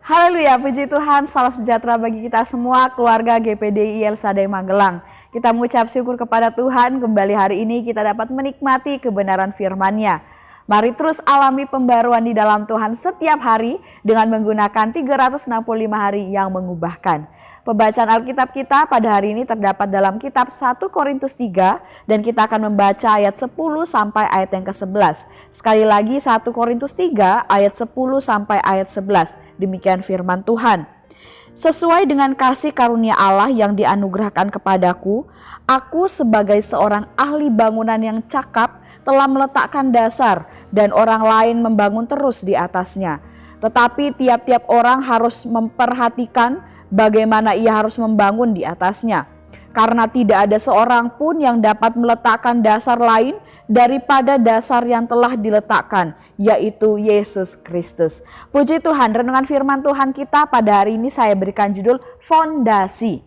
Haleluya, puji Tuhan, salam sejahtera bagi kita semua, keluarga GPDI El Sadai Magelang. Kita mengucap syukur kepada Tuhan, kembali hari ini kita dapat menikmati kebenaran firman-Nya. Mari terus alami pembaruan di dalam Tuhan setiap hari dengan menggunakan 365 hari yang mengubahkan. Pembacaan Alkitab kita pada hari ini terdapat dalam kitab 1 Korintus 3 dan kita akan membaca ayat 10 sampai ayat yang ke-11. Sekali lagi 1 Korintus 3 ayat 10 sampai ayat 11. Demikian firman Tuhan. Sesuai dengan kasih karunia Allah yang dianugerahkan kepadaku, aku sebagai seorang ahli bangunan yang cakap telah meletakkan dasar dan orang lain membangun terus di atasnya. Tetapi tiap-tiap orang harus memperhatikan bagaimana ia harus membangun di atasnya. Karena tidak ada seorang pun yang dapat meletakkan dasar lain daripada dasar yang telah diletakkan, yaitu Yesus Kristus. Puji Tuhan, renungan firman Tuhan kita pada hari ini saya berikan judul Fondasi.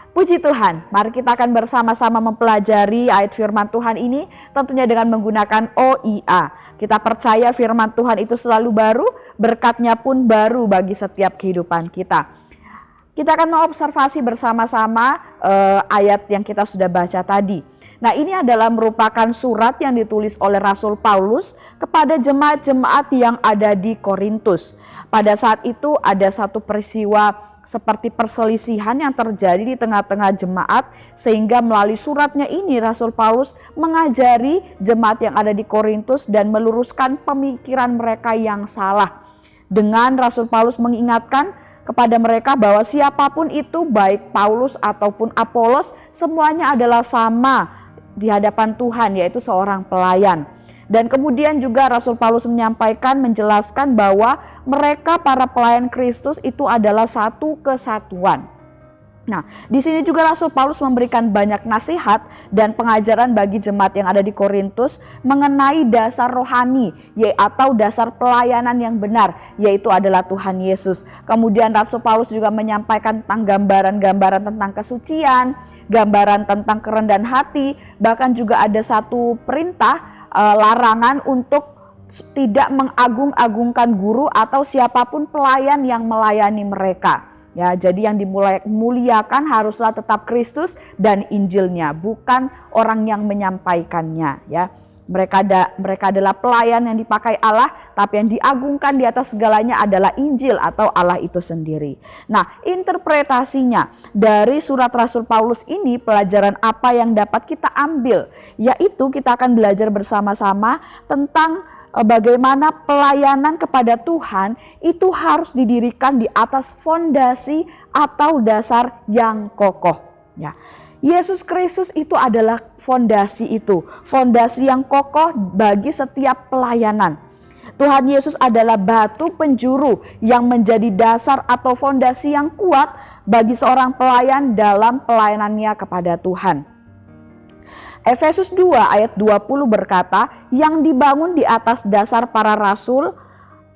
Puji Tuhan, mari kita akan bersama-sama mempelajari ayat firman Tuhan ini tentunya dengan menggunakan OIA. Kita percaya firman Tuhan itu selalu baru, berkatnya pun baru bagi setiap kehidupan kita. Kita akan mengobservasi bersama-sama ayat yang kita sudah baca tadi. Nah, ini adalah merupakan surat yang ditulis oleh Rasul Paulus kepada jemaat-jemaat yang ada di Korintus. Pada saat itu ada satu peristiwa seperti perselisihan yang terjadi di tengah-tengah jemaat, sehingga melalui suratnya ini Rasul Paulus mengajari jemaat yang ada di Korintus dan meluruskan pemikiran mereka yang salah. Dengan Rasul Paulus mengingatkan kepada mereka bahwa siapapun itu, baik Paulus ataupun Apolos, semuanya adalah sama di hadapan Tuhan, yaitu seorang pelayan. Dan kemudian juga Rasul Paulus menyampaikan, menjelaskan bahwa mereka para pelayan Kristus itu adalah satu kesatuan. Nah, di sini juga Rasul Paulus memberikan banyak nasihat dan pengajaran bagi jemaat yang ada di Korintus mengenai dasar rohani, atau dasar pelayanan yang benar, yaitu adalah Tuhan Yesus. Kemudian Rasul Paulus juga menyampaikan tentang gambaran-gambaran tentang kesucian, gambaran tentang kerendahan hati, bahkan juga ada satu perintah larangan untuk tidak mengagung-agungkan guru atau siapapun pelayan yang melayani mereka. Ya, jadi yang dimuliakan haruslah tetap Kristus dan Injilnya, bukan orang yang menyampaikannya. Ya, mereka adalah pelayan yang dipakai Allah, tapi yang diagungkan di atas segalanya adalah Injil atau Allah itu sendiri. Nah, interpretasinya dari surat Rasul Paulus ini, pelajaran apa yang dapat kita ambil? Yaitu kita akan belajar bersama-sama tentang bagaimana pelayanan kepada Tuhan itu harus didirikan di atas fondasi atau dasar yang kokoh. Ya, Yesus Kristus itu adalah fondasi itu, fondasi yang kokoh bagi setiap pelayanan. Tuhan Yesus adalah batu penjuru yang menjadi dasar atau fondasi yang kuat bagi seorang pelayan dalam pelayanannya kepada Tuhan. Efesus 2 ayat 20 berkata, yang dibangun di atas dasar para rasul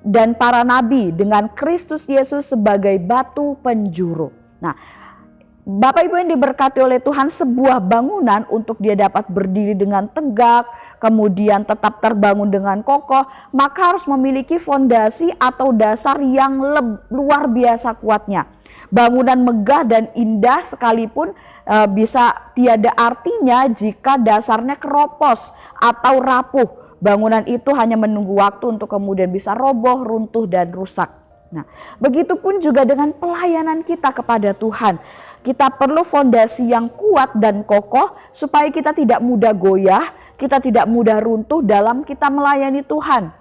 dan para nabi dengan Kristus Yesus sebagai batu penjuru. Nah, Bapak Ibu yang diberkati oleh Tuhan, sebuah bangunan untuk dia dapat berdiri dengan tegak, kemudian tetap terbangun dengan kokoh, maka harus memiliki fondasi atau dasar yang luar biasa kuatnya. Bangunan megah dan indah sekalipun bisa tiada artinya jika dasarnya keropos atau rapuh. Bangunan itu hanya menunggu waktu untuk kemudian bisa roboh, runtuh, dan rusak. Nah, begitupun juga dengan pelayanan kita kepada Tuhan. Kita perlu fondasi yang kuat dan kokoh supaya kita tidak mudah goyah, kita tidak mudah runtuh dalam kita melayani Tuhan.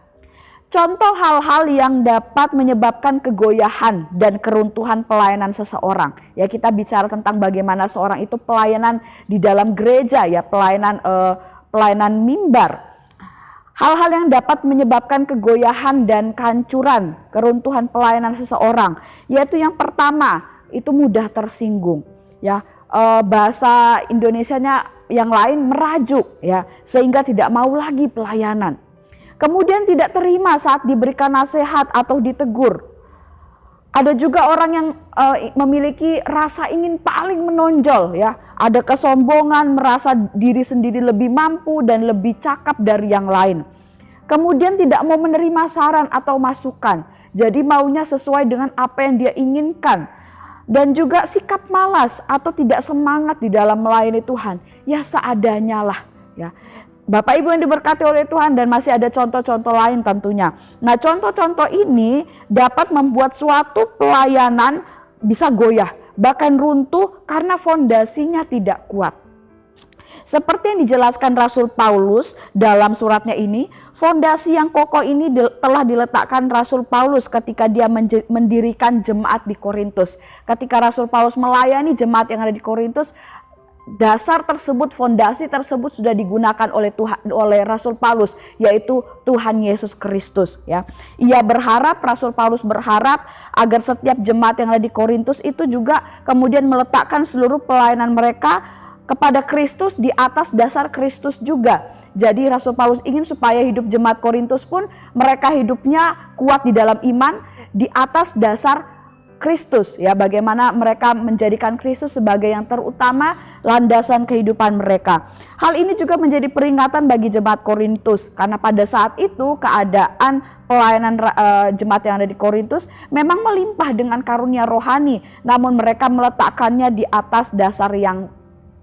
Contoh hal-hal yang dapat menyebabkan kegoyahan dan keruntuhan pelayanan seseorang. Ya, kita bicara tentang bagaimana seorang itu pelayanan di dalam gereja, ya, pelayanan mimbar. Hal-hal yang dapat menyebabkan kegoyahan dan kehancuran, keruntuhan pelayanan seseorang, yaitu yang pertama, itu mudah tersinggung. Ya, bahasa Indonesianya yang lain merajuk, ya, sehingga tidak mau lagi pelayanan. Kemudian tidak terima saat diberikan nasihat atau ditegur. Ada juga orang yang memiliki rasa ingin paling menonjol, ya. Ada kesombongan, merasa diri sendiri lebih mampu dan lebih cakap dari yang lain. Kemudian tidak mau menerima saran atau masukan. Jadi maunya sesuai dengan apa yang dia inginkan. Dan juga sikap malas atau tidak semangat di dalam melayani Tuhan. Ya seadanya lah ya. Bapak Ibu yang diberkati oleh Tuhan, dan masih ada contoh-contoh lain tentunya. Nah, contoh-contoh ini dapat membuat suatu pelayanan bisa goyah, bahkan runtuh karena fondasinya tidak kuat. Seperti yang dijelaskan Rasul Paulus dalam suratnya ini, fondasi yang kokoh ini telah diletakkan Rasul Paulus ketika dia mendirikan jemaat di Korintus. Ketika Rasul Paulus melayani jemaat yang ada di Korintus, dasar tersebut, fondasi tersebut sudah digunakan oleh Rasul Paulus, yaitu Tuhan Yesus Kristus ya. Rasul Paulus berharap agar setiap jemaat yang ada di Korintus itu juga kemudian meletakkan seluruh pelayanan mereka kepada Kristus di atas dasar Kristus juga. Jadi Rasul Paulus ingin supaya hidup jemaat Korintus pun mereka hidupnya kuat di dalam iman di atas dasar Kristus ya, bagaimana mereka menjadikan Kristus sebagai yang terutama landasan kehidupan mereka. Hal ini juga menjadi peringatan bagi jemaat Korintus karena pada saat itu keadaan pelayanan jemaat yang ada di Korintus memang melimpah dengan karunia rohani, namun mereka meletakkannya di atas dasar yang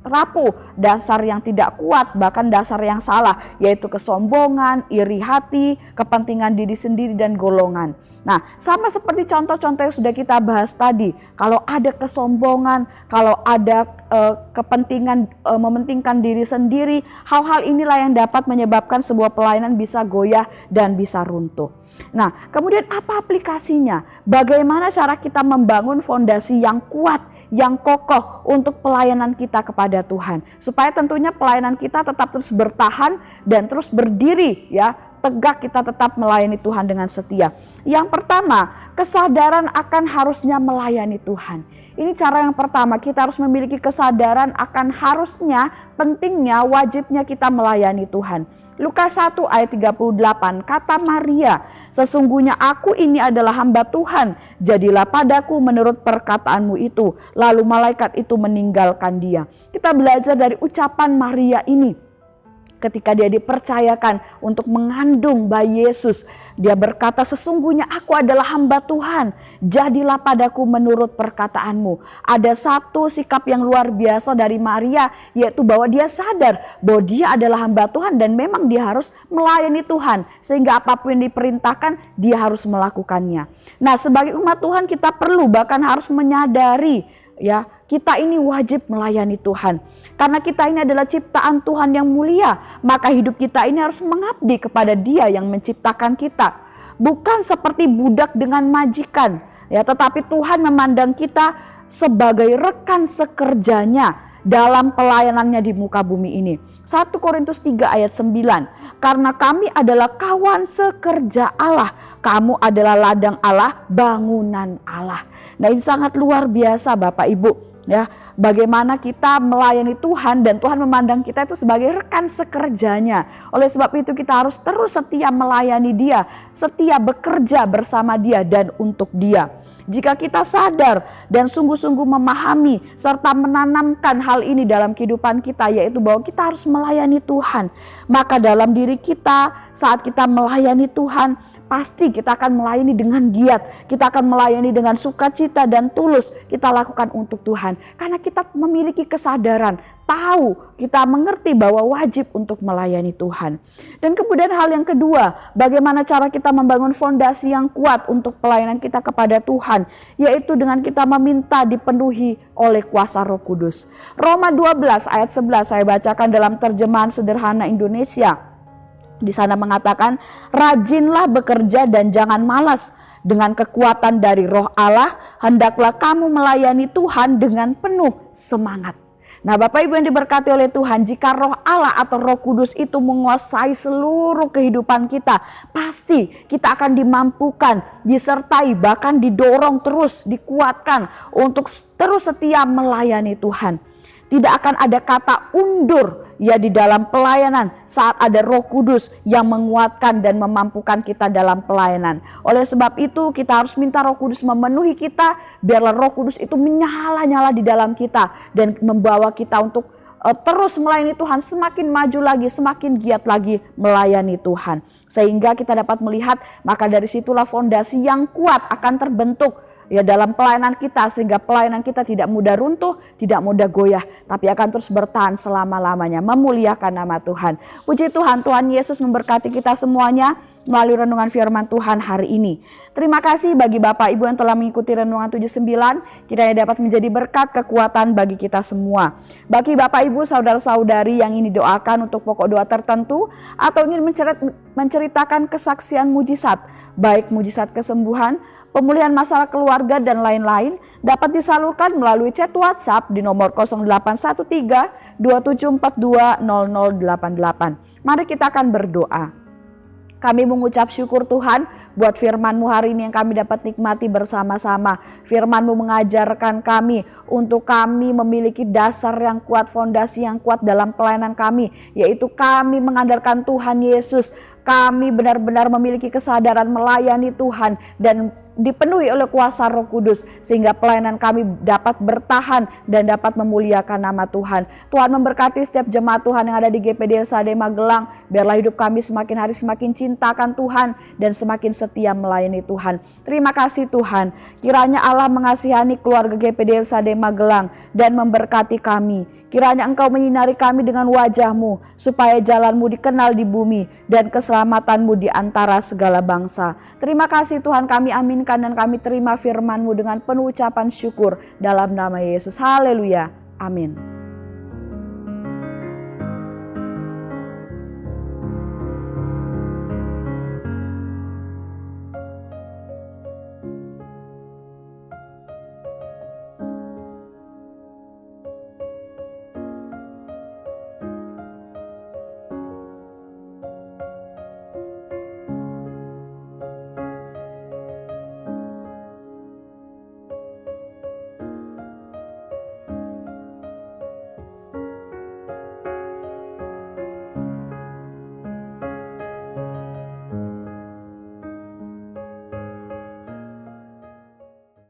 rapuh, dasar yang tidak kuat, bahkan dasar yang salah, yaitu kesombongan, iri hati, kepentingan diri sendiri dan golongan. Nah, sama seperti contoh-contoh yang sudah kita bahas tadi, kalau ada kesombongan, kalau ada kepentingan mementingkan diri sendiri, hal-hal inilah yang dapat menyebabkan sebuah pelayanan bisa goyah dan bisa runtuh. Nah, kemudian apa aplikasinya? Bagaimana cara kita membangun fondasi yang kuat, yang kokoh untuk pelayanan kita kepada Tuhan, supaya tentunya pelayanan kita tetap terus bertahan dan terus berdiri ya, tegak, kita tetap melayani Tuhan dengan setia. Yang pertama, kesadaran akan harusnya melayani Tuhan. Ini cara yang pertama, kita harus memiliki kesadaran akan harusnya, pentingnya, wajibnya kita melayani Tuhan. Lukas 1 ayat 38, kata Maria, sesungguhnya aku ini adalah hamba Tuhan, jadilah padaku menurut perkataanmu itu. Lalu malaikat itu meninggalkan dia. Kita belajar dari ucapan Maria ini. Ketika dia dipercayakan untuk mengandung bayi Yesus, dia berkata, sesungguhnya aku adalah hamba Tuhan, jadilah padaku menurut perkataanmu. Ada satu sikap yang luar biasa dari Maria, yaitu bahwa dia sadar bahwa dia adalah hamba Tuhan dan memang dia harus melayani Tuhan, sehingga apapun yang diperintahkan dia harus melakukannya. Nah, sebagai umat Tuhan kita perlu, bahkan harus menyadari ya, kita ini wajib melayani Tuhan. Karena kita ini adalah ciptaan Tuhan yang mulia, maka hidup kita ini harus mengabdi kepada Dia yang menciptakan kita. Bukan seperti budak dengan majikan, ya, tetapi Tuhan memandang kita sebagai rekan sekerjanya dalam pelayanannya di muka bumi ini. 1 Korintus 3 ayat 9, karena kami adalah kawan sekerja Allah, kamu adalah ladang Allah, bangunan Allah. Nah, ini sangat luar biasa Bapak Ibu ya, bagaimana kita melayani Tuhan dan Tuhan memandang kita itu sebagai rekan sekerjanya. Oleh sebab itu kita harus terus setia melayani Dia, setia bekerja bersama Dia dan untuk Dia. Jika kita sadar dan sungguh-sungguh memahami serta menanamkan hal ini dalam kehidupan kita, yaitu bahwa kita harus melayani Tuhan, maka dalam diri kita saat kita melayani Tuhan, pasti kita akan melayani dengan giat, kita akan melayani dengan sukacita dan tulus kita lakukan untuk Tuhan. Karena kita memiliki kesadaran, tahu, kita mengerti bahwa wajib untuk melayani Tuhan. Dan kemudian hal yang kedua, bagaimana cara kita membangun fondasi yang kuat untuk pelayanan kita kepada Tuhan, yaitu dengan kita meminta dipenuhi oleh kuasa Roh Kudus. Roma 12 ayat 11 saya bacakan dalam terjemahan sederhana Indonesia. Di sana mengatakan, rajinlah bekerja dan jangan malas. Dengan kekuatan dari Roh Allah, hendaklah kamu melayani Tuhan dengan penuh semangat. Nah, Bapak Ibu yang diberkati oleh Tuhan, jika Roh Allah atau Roh Kudus itu menguasai seluruh kehidupan kita, pasti kita akan dimampukan, disertai, bahkan didorong terus, dikuatkan untuk terus setia melayani Tuhan. Tidak akan ada kata undur ya di dalam pelayanan saat ada Roh Kudus yang menguatkan dan memampukan kita dalam pelayanan. Oleh sebab itu kita harus minta Roh Kudus memenuhi kita, biarlah Roh Kudus itu menyala-nyala di dalam kita dan membawa kita untuk terus melayani Tuhan, semakin maju lagi, semakin giat lagi melayani Tuhan. Sehingga kita dapat melihat, maka dari situlah fondasi yang kuat akan terbentuk ya dalam pelayanan kita, sehingga pelayanan kita tidak mudah runtuh, tidak mudah goyah, tapi akan terus bertahan selama-lamanya, memuliakan nama Tuhan. Puji Tuhan, Tuhan Yesus memberkati kita semuanya melalui renungan firman Tuhan hari ini. Terima kasih bagi Bapak Ibu yang telah mengikuti renungan 79, kiranya dapat menjadi berkat kekuatan bagi kita semua. Bagi Bapak Ibu, saudara-saudari yang ingin didoakan untuk pokok doa tertentu atau ingin menceritakan kesaksian mujizat, baik mujizat kesembuhan, pemulihan masalah keluarga dan lain-lain, dapat disalurkan melalui chat WhatsApp di nomor 0813 2742 0088. Mari kita akan berdoa. Kami mengucap syukur Tuhan buat firman-Mu hari ini yang kami dapat nikmati bersama-sama. Firman-Mu mengajarkan kami untuk kami memiliki dasar yang kuat, fondasi yang kuat dalam pelayanan kami, yaitu kami mengandalkan Tuhan Yesus. Kami benar-benar memiliki kesadaran melayani Tuhan dan dipenuhi oleh kuasa Roh Kudus, sehingga pelayanan kami dapat bertahan dan dapat memuliakan nama Tuhan. Tuhan memberkati setiap jemaat Tuhan yang ada di GPD El Shaddai Magelang. Biarlah hidup kami semakin hari semakin cintakan Tuhan dan semakin setia melayani Tuhan. Terima kasih Tuhan. Kiranya Allah mengasihani keluarga GPD El Shaddai Magelang dan memberkati kami. Kiranya Engkau menyinari kami dengan wajah-Mu, supaya jalan-Mu dikenal di bumi dan keselamatan-Mu di antara segala bangsa. Terima kasih Tuhan, kami aminkan dan kami terima firman-Mu dengan penuh ucapan syukur dalam nama Yesus. Haleluya. Amin.